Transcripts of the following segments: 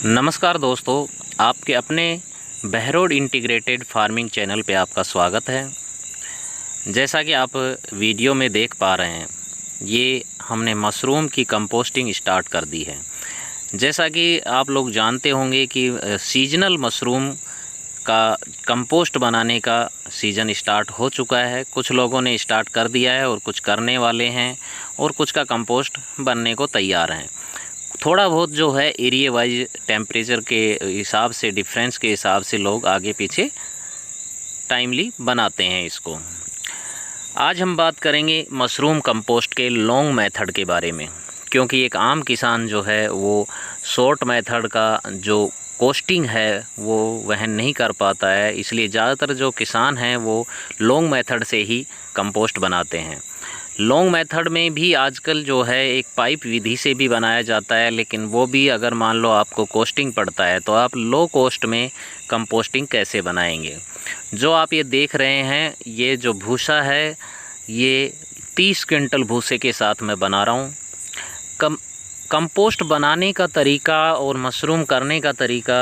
नमस्कार दोस्तों, आपके अपने बहरोड इंटीग्रेटेड फार्मिंग चैनल पे आपका स्वागत है। जैसा कि आप वीडियो में देख पा रहे हैं, ये हमने मशरूम की कंपोस्टिंग स्टार्ट कर दी है। जैसा कि आप लोग जानते होंगे कि सीजनल मशरूम का कंपोस्ट बनाने का सीज़न स्टार्ट हो चुका है। कुछ लोगों ने स्टार्ट कर दिया है और कुछ करने वाले हैं और कुछ का कंपोस्ट बनने को तैयार हैं। थोड़ा बहुत जो है एरिया वाइज टेम्परेचर के हिसाब से, डिफरेंस के हिसाब से लोग आगे पीछे टाइमली बनाते हैं इसको। आज हम बात करेंगे मशरूम कंपोस्ट के लॉन्ग मेथड के बारे में, क्योंकि एक आम किसान जो है वो शॉर्ट मेथड का जो कोस्टिंग है वो वहन नहीं कर पाता है, इसलिए ज़्यादातर जो किसान हैं वो लॉन्ग मेथड से ही कंपोस्ट बनाते हैं। लॉन्ग मेथड में भी आजकल जो है एक पाइप विधि से भी बनाया जाता है, लेकिन वो भी अगर मान लो आपको कॉस्टिंग पड़ता है तो आप लो कॉस्ट में कंपोस्टिंग कैसे बनाएंगे। जो आप ये देख रहे हैं, ये जो भूसा है ये 30 क्विंटल भूसे के साथ मैं बना रहा हूँ। कंपोस्ट बनाने का तरीका और मशरूम करने का तरीका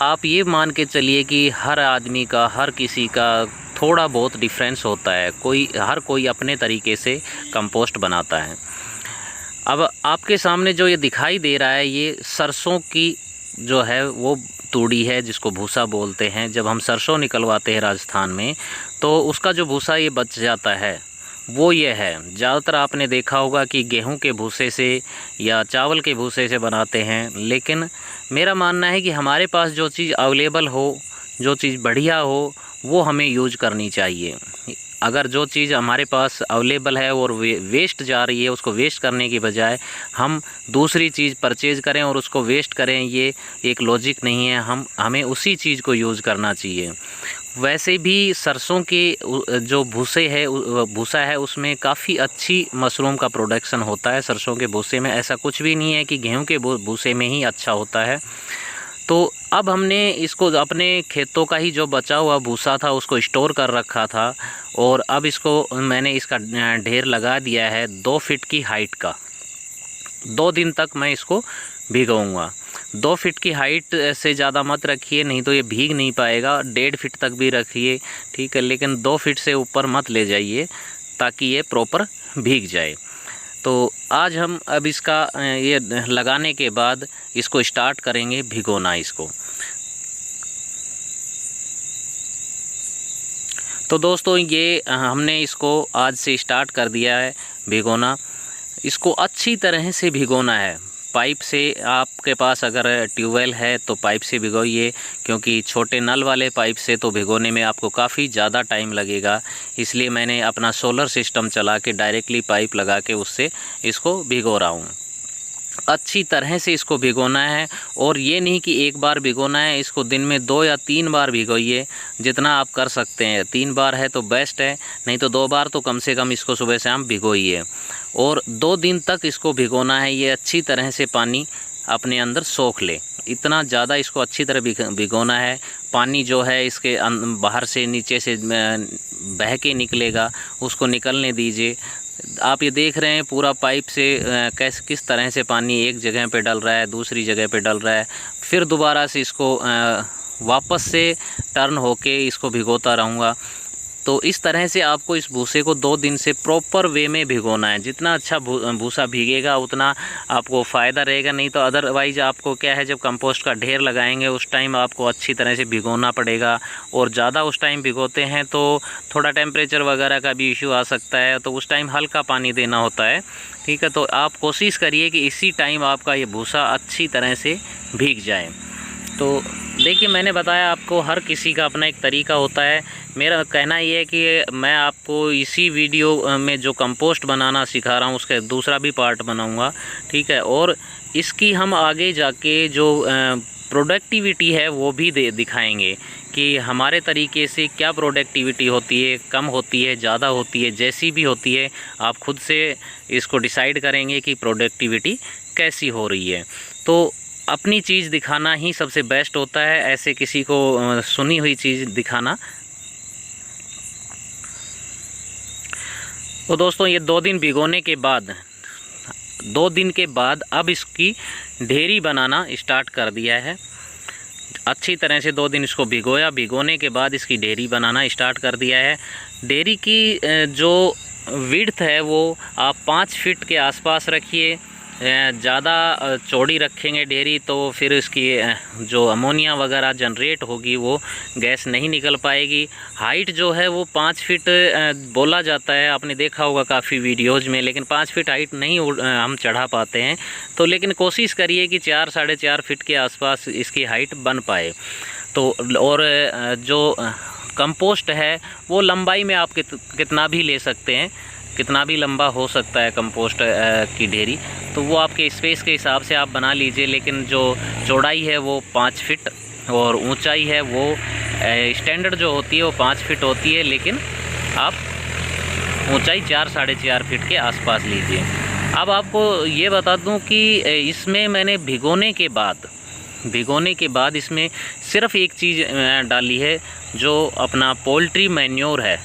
आप ये मान के चलिए कि हर आदमी का, हर किसी का थोड़ा बहुत डिफरेंस होता है। हर कोई अपने तरीके से कंपोस्ट बनाता है। अब आपके सामने जो ये दिखाई दे रहा है, ये सरसों की जो है वो तूड़ी है, जिसको भूसा बोलते हैं। जब हम सरसों निकलवाते हैं राजस्थान में, तो उसका जो भूसा ये बच जाता है वो ये है। ज़्यादातर आपने देखा होगा कि गेहूं के भूसे से या चावल के भूसे से बनाते हैं, लेकिन मेरा मानना है कि हमारे पास जो चीज़ अवेलेबल हो, जो चीज़ बढ़िया हो, वो हमें यूज करनी चाहिए। अगर जो चीज़ हमारे पास अवेलेबल है और वेस्ट जा रही है, उसको वेस्ट करने की बजाय हम दूसरी चीज़ परचेज़ करें और उसको वेस्ट करें, ये एक लॉजिक नहीं है। हमें उसी चीज़ को यूज़ करना चाहिए। वैसे भी सरसों के जो भूसा है उसमें काफ़ी अच्छी मशरूम का प्रोडक्शन होता है। सरसों के भूसे में ऐसा कुछ भी नहीं है कि गेहूं के भूसे में ही अच्छा होता है। तो अब हमने इसको अपने खेतों का ही जो बचा हुआ भूसा था उसको स्टोर कर रखा था, और अब इसको मैंने इसका ढेर लगा दिया है 2 फीट की हाइट का। 2 दिन तक मैं इसको भिगोऊंगा। 2 फीट की हाइट से ज़्यादा मत रखिए, नहीं तो ये भीग नहीं पाएगा। 1.5 फीट तक भी रखिए, ठीक है, लेकिन 2 फीट से ऊपर मत ले जाइए ताकि ये प्रॉपर भीग जाए। तो आज हम अब इसका ये लगाने के बाद इसको स्टार्ट करेंगे भिगोना इसको। तो दोस्तों, ये हमने इसको आज से स्टार्ट कर दिया है भिगोना। इसको अच्छी तरह से भिगोना है। पाइप से, आपके पास अगर ट्यूबवेल है तो पाइप से भिगोइए, क्योंकि छोटे नल वाले पाइप से तो भिगोने में आपको काफ़ी ज़्यादा टाइम लगेगा। इसलिए मैंने अपना सोलर सिस्टम चला के डायरेक्टली पाइप लगा के उससे इसको भिगो रहा हूँ। अच्छी तरह से इसको भिगोना है, और ये नहीं कि एक बार भिगोना है। इसको दिन में 2 या 3 बार भिगोइए, जितना आप कर सकते हैं। 3 बार है तो बेस्ट है, नहीं तो 2 बार तो कम से कम इसको सुबह शाम भिगोइए। और 2 दिन तक इसको भिगोना है। ये अच्छी तरह से पानी अपने अंदर सोख ले, इतना ज़्यादा इसको अच्छी तरह भिगोना है। पानी जो है इसके बाहर से, नीचे से बह के निकलेगा, उसको निकलने दीजिए। आप ये देख रहे हैं पूरा पाइप से किस तरह से पानी एक जगह पे डल रहा है, दूसरी जगह पे डल रहा है। फिर दोबारा से इसको वापस से टर्न होके इसको भिगोता रहूँगा। तो इस तरह से आपको इस भूसे को 2 दिन से प्रॉपर वे में भिगोना है। जितना अच्छा भूसा भीगेगा उतना आपको फ़ायदा रहेगा। नहीं तो अदरवाइज़ आपको क्या है, जब कंपोस्ट का ढेर लगाएंगे उस टाइम आपको अच्छी तरह से भिगोना पड़ेगा, और ज़्यादा उस टाइम भिगोते हैं तो थोड़ा टेम्परेचर वगैरह का भी इशू आ सकता है, तो उस टाइम हल्का पानी देना होता है, ठीक है। तो आप कोशिश करिए कि इसी टाइम आपका ये भूसा अच्छी तरह से भीग जाए। तो देखिए, मैंने बताया आपको हर किसी का अपना एक तरीका होता है। मेरा कहना ये है कि मैं आपको इसी वीडियो में जो कंपोस्ट बनाना सिखा रहा हूँ उसका दूसरा भी पार्ट बनाऊँगा, ठीक है। और इसकी हम आगे जाके जो प्रोडक्टिविटी है वो भी दिखाएंगे कि हमारे तरीके से क्या प्रोडक्टिविटी होती है, कम होती है, ज़्यादा होती है, जैसी भी होती है। आप खुद से इसको डिसाइड करेंगे कि प्रोडक्टिविटी कैसी हो रही है। तो अपनी चीज़ दिखाना ही सबसे बेस्ट होता है, ऐसे किसी को सुनी हुई चीज़ दिखाना। तो दोस्तों ये 2 दिन भिगोने के बाद 2 दिन के बाद अब इसकी ढेरी बनाना स्टार्ट कर दिया है। अच्छी तरह से 2 दिन इसको भिगोया, भिगोने के बाद इसकी ढेरी बनाना स्टार्ट कर दिया है। ढेरी की जो विड्थ है वो आप 5 फीट के आसपास रखिए। ज़्यादा चौड़ी रखेंगे ढेरी तो फिर इसकी जो अमोनिया वगैरह जनरेट होगी वो गैस नहीं निकल पाएगी। हाइट जो है वो 5 फीट बोला जाता है, आपने देखा होगा काफ़ी वीडियोज़ में, लेकिन 5 फीट हाइट नहीं हम चढ़ा पाते हैं। तो लेकिन कोशिश करिए कि 4 साढ़े 4 फीट के आसपास इसकी हाइट बन पाए। तो और जो कंपोस्ट है वो लंबाई में आप कितना भी ले सकते हैं, कितना भी लंबा हो सकता है कंपोस्ट की ढेरी, तो वो आपके स्पेस के हिसाब से आप बना लीजिए। लेकिन जो चौड़ाई है वो 5 फीट और ऊंचाई है वो स्टैंडर्ड जो होती है वो 5 फीट होती है, लेकिन आप ऊंचाई 4 साढ़े 4 फीट के आसपास लीजिए। अब आपको ये बता दूं कि इसमें मैंने भिगोने के बाद इसमें सिर्फ़ एक चीज़ डाली है, जो अपना पोल्ट्री मैन्योर है,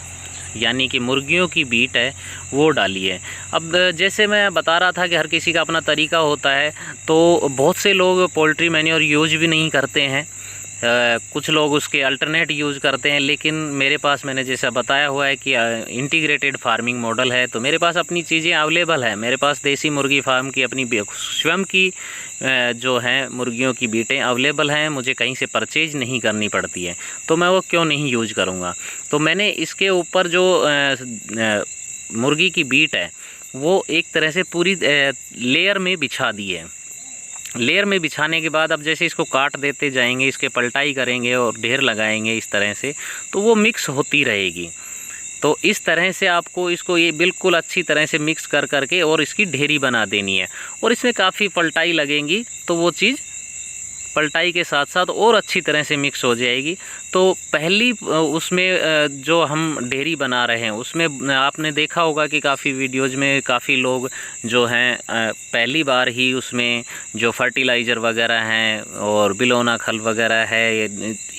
यानी कि मुर्गियों की बीट है, वो डाली है। अब जैसे मैं बता रहा था कि हर किसी का अपना तरीका होता है, तो बहुत से लोग पोल्ट्री मैन्योर यूज भी नहीं करते हैं, कुछ लोग उसके अल्टरनेट यूज़ करते हैं। लेकिन मेरे पास, मैंने जैसा बताया हुआ है कि इंटीग्रेटेड फार्मिंग मॉडल है, तो मेरे पास अपनी चीज़ें अवेलेबल है। मेरे पास देसी मुर्गी फार्म की अपनी स्वयं की जो है मुर्गियों की बीटें अवेलेबल हैं, मुझे कहीं से परचेज नहीं करनी पड़ती है, तो मैं वो क्यों नहीं यूज करूँगा। तो मैंने इसके ऊपर जो मुर्गी की बीट है वो एक तरह से पूरी लेयर में बिछा दी है। लेयर में बिछाने के बाद अब जैसे इसको काट देते जाएंगे, इसके पलटाई करेंगे और ढेर लगाएंगे इस तरह से, तो वो मिक्स होती रहेगी। तो इस तरह से आपको इसको ये बिल्कुल अच्छी तरह से मिक्स कर करके और इसकी ढेरी बना देनी है। और इसमें काफ़ी पलटाई लगेंगी तो वो चीज़ पलटाई के साथ साथ और अच्छी तरह से मिक्स हो जाएगी। तो पहली उसमें जो हम ढेरी बना रहे हैं उसमें आपने देखा होगा कि काफ़ी वीडियोज़ में काफ़ी लोग जो हैं पहली बार ही उसमें जो फर्टिलाइज़र वगैरह हैं और बिलोना खल वगैरह है,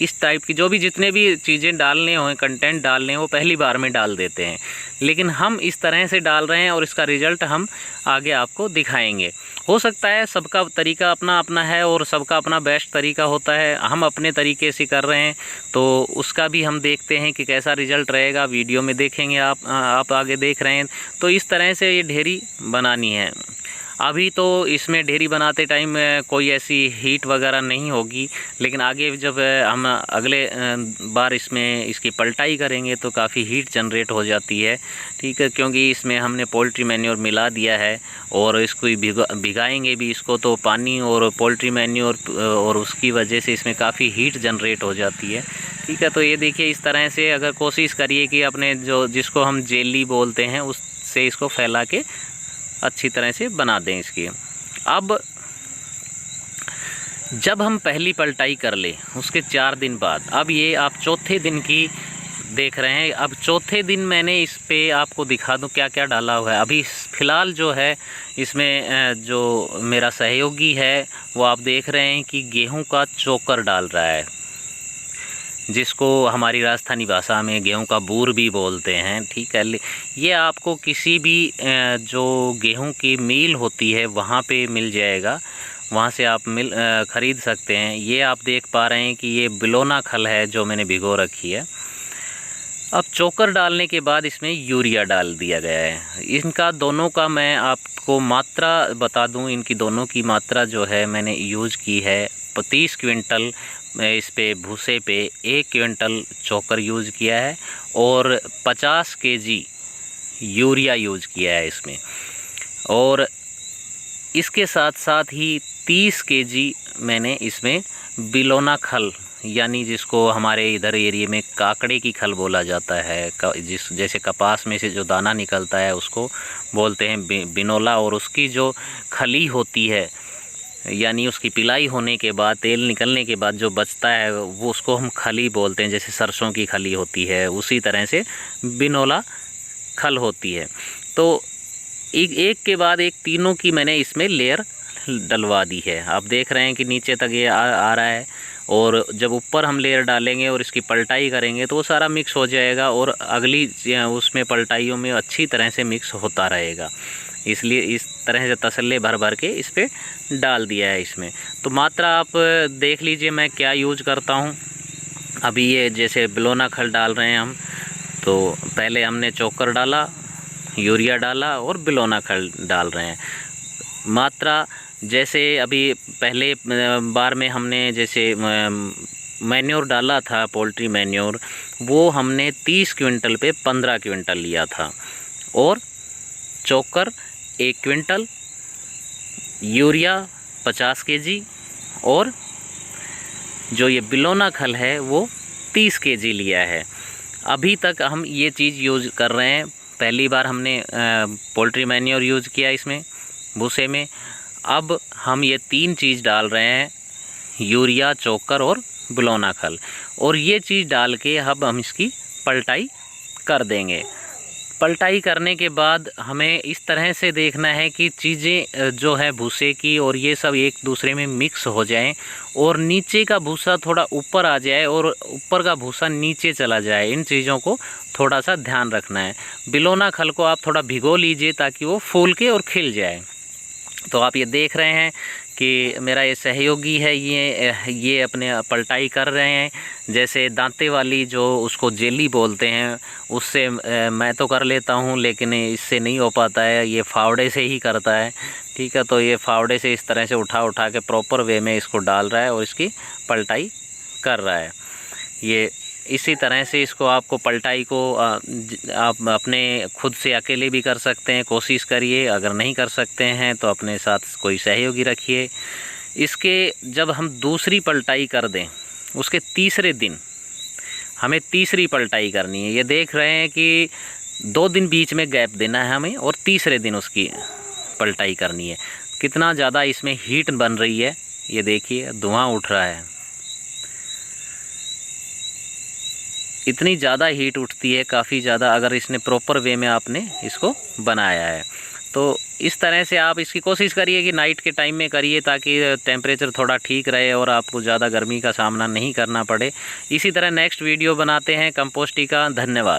इस टाइप की जो भी जितने भी चीज़ें डालने हों, कंटेंट डालने हो, वो पहली बार में डाल देते हैं। लेकिन हम इस तरह से डाल रहे हैं और इसका रिज़ल्ट हम आगे आपको दिखाएंगे। हो सकता है सबका तरीका अपना अपना है और सबका अपना बेस्ट तरीका होता है, हम अपने तरीके से कर रहे हैं, तो उसका भी हम देखते हैं कि कैसा रिज़ल्ट रहेगा, वीडियो में देखेंगे। आप आगे देख रहे हैं। तो इस तरह से ये ढेरी बनानी है। अभी तो इसमें ढेरी बनाते टाइम कोई ऐसी हीट वगैरह नहीं होगी, लेकिन आगे जब हम अगले बार इसमें इसकी पलटाई करेंगे तो काफ़ी हीट जनरेट हो जाती है, ठीक है, क्योंकि इसमें हमने पोल्ट्री मैन्योर मिला दिया है और इसको भिगाएंगे भी इसको, तो पानी और पोल्ट्री मैन्योर और उसकी वजह से इसमें काफ़ी हीट जनरेट हो जाती है, ठीक है। तो ये देखिए इस तरह से अगर कोशिश करिए कि अपने जो जिसको हम जेली बोलते हैं उससे इसको फैला के अच्छी तरह से बना दें इसकी। अब जब हम पहली पलटाई कर ले उसके 4 दिन बाद, अब ये आप चौथे दिन की देख रहे हैं। अब चौथे दिन मैंने इस पे आपको दिखा दूं क्या क्या डाला हुआ है। अभी फ़िलहाल जो है इसमें जो मेरा सहयोगी है वो आप देख रहे हैं कि गेहूं का चोकर डाल रहा है, जिसको हमारी राजस्थानी भाषा में गेहूं का बूर भी बोलते हैं, ठीक है। ये आपको किसी भी जो गेहूं की मिल होती है वहाँ पे मिल जाएगा, वहाँ से आप ख़रीद सकते हैं। ये आप देख पा रहे हैं कि ये बिलोना खल है जो मैंने भिगो रखी है। अब चोकर डालने के बाद इसमें यूरिया डाल दिया गया है। इनका दोनों का मैं आपको मात्रा बता दूं, इनकी दोनों की मात्रा जो है मैंने यूज़ की है। 30 क्विंटल इस पे भूसे पे 1 क्विंटल चोकर यूज़ किया है और 50 केजी यूरिया यूज़ किया है इसमें, और इसके साथ साथ ही 30 केजी मैंने इसमें बिलोना खल, यानी जिसको हमारे इधर एरिया में काकड़े की खल बोला जाता है, जैसे कपास में से जो दाना निकलता है उसको बोलते हैं बिनोला, और उसकी जो खली होती है यानी उसकी पिलाई होने के बाद तेल निकलने के बाद जो बचता है वो उसको हम खली बोलते हैं। जैसे सरसों की खली होती है उसी तरह से बिनोला खल होती है। तो एक के बाद एक तीनों की मैंने इसमें लेयर डलवा दी है। आप देख रहे हैं कि नीचे तक ये आ रहा है, और जब ऊपर हम लेयर डालेंगे और इसकी पलटाई करेंगे तो वो सारा मिक्स हो जाएगा और अगली उसमें पलटाइयों में अच्छी तरह से मिक्स होता रहेगा। इसलिए इस तरह से तसल्ले भर भर के इस पर डाल दिया है इसमें। तो मात्रा आप देख लीजिए मैं क्या यूज करता हूँ। अभी ये जैसे बिलोना खल डाल रहे हैं हम, तो पहले हमने चोकर डाला, यूरिया डाला और बिलोना खल डाल रहे हैं। मात्रा जैसे अभी पहले बार में हमने जैसे मैन्योर डाला था, पोल्ट्री मैन्योर, वो हमने 30 क्विंटल पे 15 क्विंटल लिया था, और चोकर 1 क्विंटल, यूरिया 50 केजी, और जो ये बिलोना खल है वो 30 केजी लिया है। अभी तक हम ये चीज़ यूज़ कर रहे हैं। पहली बार हमने पोल्ट्री मैन्योर यूज़ किया इसमें भूसे में। अब हम ये 3 चीज़ डाल रहे हैं, यूरिया, चोकर और बिलोना खल, और ये चीज़ डाल के अब हम इसकी पलटाई कर देंगे। पलटाई करने के बाद हमें इस तरह से देखना है कि चीज़ें जो है भूसे की और ये सब एक दूसरे में मिक्स हो जाएं, और नीचे का भूसा थोड़ा ऊपर आ जाए और ऊपर का भूसा नीचे चला जाए। इन चीज़ों को थोड़ा सा ध्यान रखना है। बिलोना खल को आप थोड़ा भिगो लीजिए ताकि वो फूल के और खिल जाए। तो आप ये देख रहे हैं कि मेरा ये सहयोगी है, ये अपने पलटाई कर रहे हैं। जैसे दांते वाली जो उसको जेली बोलते हैं, उससे मैं तो कर लेता हूँ, लेकिन इससे नहीं हो पाता है, ये फावड़े से ही करता है। ठीक है, तो ये फावड़े से इस तरह से उठा उठा के प्रॉपर वे में इसको डाल रहा है और इसकी पलटाई कर रहा है। ये इसी तरह से इसको आपको पलटाई को आप अपने खुद से अकेले भी कर सकते हैं, कोशिश करिए। अगर नहीं कर सकते हैं तो अपने साथ कोई सहयोगी रखिए। इसके जब हम दूसरी पलटाई कर दें, उसके तीसरे दिन हमें तीसरी पलटाई करनी है। ये देख रहे हैं कि 2 दिन बीच में गैप देना है हमें, और तीसरे दिन उसकी पलटाई करनी है। कितना ज़्यादा इसमें हीट बन रही है, ये देखिए धुआं उठ रहा है। इतनी ज़्यादा हीट उठती है, काफ़ी ज़्यादा, अगर इसने प्रॉपर वे में आपने इसको बनाया है। तो इस तरह से आप इसकी कोशिश करिए कि नाइट के टाइम में करिए, ताकि टेम्परेचर थोड़ा ठीक रहे और आपको ज़्यादा गर्मी का सामना नहीं करना पड़े। इसी तरह नेक्स्ट वीडियो बनाते हैं कंपोस्टिंग का। धन्यवाद।